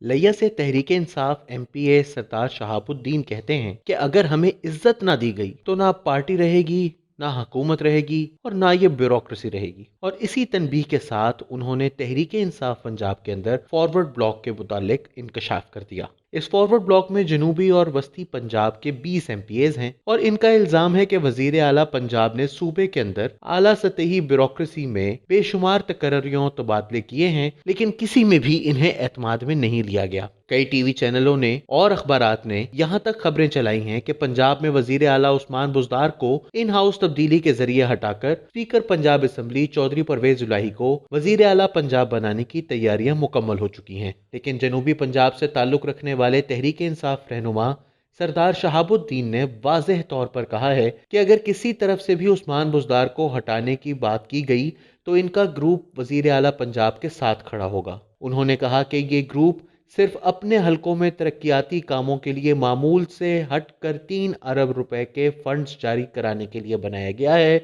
लिया से तहरीक इंसाफ एमपीए सरदार शहाबुद्दीन कहते हैं कि अगर हमें इज्जत ना दी गई तो ना पार्टी रहेगी, ना हुकूमत रहेगी और ना ये ब्यूरोक्रेसी रहेगी। और इसी तनबीह के साथ उन्होंने तहरीक इंसाफ पंजाब के अंदर फॉरवर्ड ब्लॉक के मुतालिक इंकशाफ कर दिया। इस फॉरवर्ड ब्लॉक में जनूबी और वस्ती पंजाब के 20 एमपीएज हैं और इनका इल्जाम है कि वजीर आला पंजाब ने सूबे के अंदर आला सतही ब्यूरोक्रेसी में बेशुमार तकर्रियों तबादले किए हैं, लेकिन किसी में भी इन्हें एतमाद में नहीं लिया गया। कई टीवी चैनलों ने और अखबारात ने यहाँ तक खबरें चलाई हैं कि पंजाब में वजीर आला उस्मान बुज़दार को इन हाउस तब्दीली के जरिए हटाकर स्पीकर पंजाब असम्बली चौधरी परवेज इलाही को वजीर आला पंजाब बनाने की तैयारियां मुकम्मल हो चुकी हैं। लेकिन जनूबी पंजाब से ताल्लुक रखने वाले तहरीक इंसाफ रहनुमा सरदार शहाबुद्दीन ने वाज़ेह तौर पर कहा है कि अगर किसी तरफ से भी उस्मान बुज़दार को हटाने की बात की गई तो इनका ग्रुप वजीर आला पंजाब के साथ खड़ा होगा। उन्होंने कहा कि ये ग्रुप सिर्फ अपने हलकों में तरक्याती कामों के लिए मामूल से हटकर 3 अरब रुपए के फंड्स जारी कराने के लिए बनाया गया है,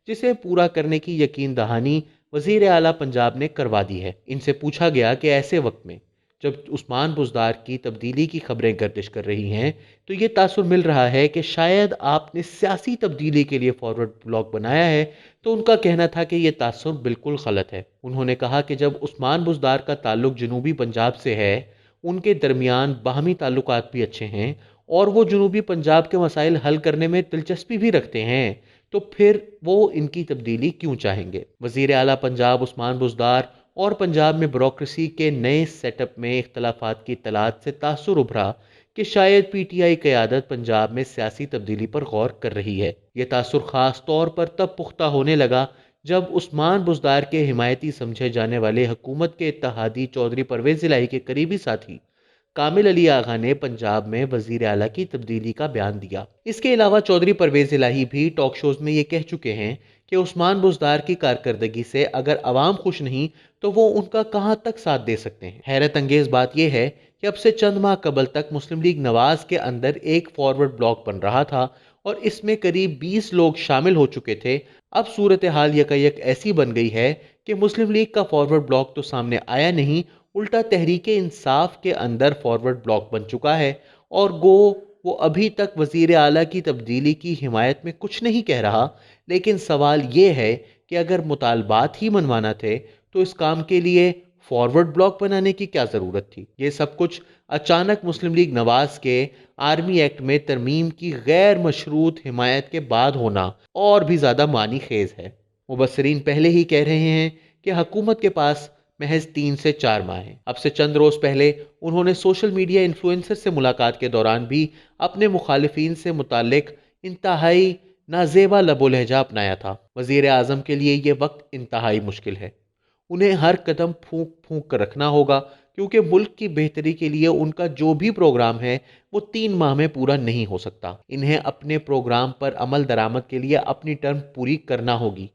जिसे पूरा करने की यकीन दहानी वजीर आला पंजाब ने करवा दी है। इनसे पूछा गया कि ऐसे वक्त में जब उस्मान बुज़दार की तब्दीली की खबरें गर्दिश कर रही हैं तो ये तासुर मिल रहा है कि शायद आपने सियासी तब्दीली के लिए फॉरवर्ड ब्लॉक बनाया है, तो उनका कहना था कि यह तासुर बिल्कुल गलत है। उन्होंने कहा कि जब उस्मान बुज़दार का ताल्लुक जनूबी पंजाब से है, उनके दरमियान बाहमी ताल्लुकात भी अच्छे हैं और वो जनूबी पंजाब के मसाइल हल करने में दिलचस्पी भी रखते हैं, तो फिर वो इनकी तब्दीली क्यों चाहेंगे। वज़ीर आला पंजाब उस्मान बुज़दार और पंजाब में ब्यूरोक्रेसी के नए सेटअप में इख्तलाफात की इत्तलात से तासुर उभरा कि शायद पीटीआई क़यादत पंजाब में सियासी तब्दीली पर गौर कर रही है। यह तासुर ख़ास तौर पर तब पुख्ता होने लगा जब उस्मान बुज़दार के हिमायती समझे जाने वाले हुकूमत के इत्तेहादी चौधरी परवेज़ इलाही के करीबी साथी कामिल अली आगा ने पंजाब में वजीर आला की तब्दीली का बयान दिया। इसके अलावा चौधरी परवेज़ इलाही भी टॉक शोज में ये कह चुके हैं कि उस्मान बुज़दार की कारकर्दगी से अगर अवाम खुश नहीं तो वो उनका कहां तक साथ दे सकते हैं। हैरत अंगेज बात यह है कि अब से चंद माह कबल तक मुस्लिम लीग नवाज के अंदर एक फॉरवर्ड ब्लॉक बन रहा था और इसमें करीब 20 लोग शामिल हो चुके थे। अब सूरत हाल यकायक ऐसी बन गई है कि मुस्लिम लीग का फॉरवर्ड ब्लॉक तो सामने आया नहीं, उल्टा तहरीक इंसाफ के अंदर फॉरवर्ड ब्लॉक बन चुका है और वो अभी तक वजीर आला की तब्दीली की हिमायत में कुछ नहीं कह रहा। लेकिन सवाल ये है कि अगर मुतालबात ही मनवाना थे तो इस काम के लिए फॉरवर्ड ब्लॉक बनाने की क्या ज़रूरत थी। ये सब कुछ अचानक मुस्लिम लीग नवाज के आर्मी एक्ट में तरमीम की गैर मशरूत हिमायत के बाद होना और भी ज़्यादा मानी खेज है। मुबस्सरीन पहले ही कह रहे हैं कि हुकूमत के पास महज 3 से 4 माह हैं। अब से चंद रोज़ पहले उन्होंने सोशल मीडिया इन्फ्लुएंसर से मुलाकात के दौरान भी अपने मुखालिफिन से मुतालिक इंतहाई नाजेबा लबो लहजा अपनाया था। वज़ीर आज़म के लिए ये वक्त इंतहाई मुश्किल है। उन्हें हर कदम फूंक फूंक कर रखना होगा क्योंकि मुल्क की बेहतरी के लिए उनका जो भी प्रोग्राम है वो 3 माह में पूरा नहीं हो सकता। इन्हें अपने प्रोग्राम पर अमल दरामद के लिए अपनी टर्म पूरी करना होगी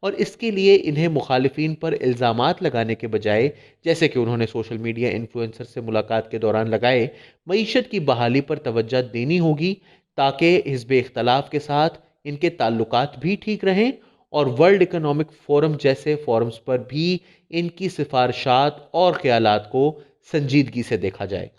और इसके लिए इन्हें मुखालिफिन पर इल्ज़ामात लगाने के बजाय, जैसे कि उन्होंने सोशल मीडिया इन्फ्लुएंसर से मुलाकात के दौरान लगाए, मईशत की बहाली पर तवज्जो देनी होगी ताकि हिज़्ब इख्तलाफ के साथ इनके ताल्लुकात भी ठीक रहें और वर्ल्ड इकोनॉमिक फोरम जैसे फोरम्स पर भी इनकी सिफारशात और ख्यालात को संजीदगी से देखा जाए।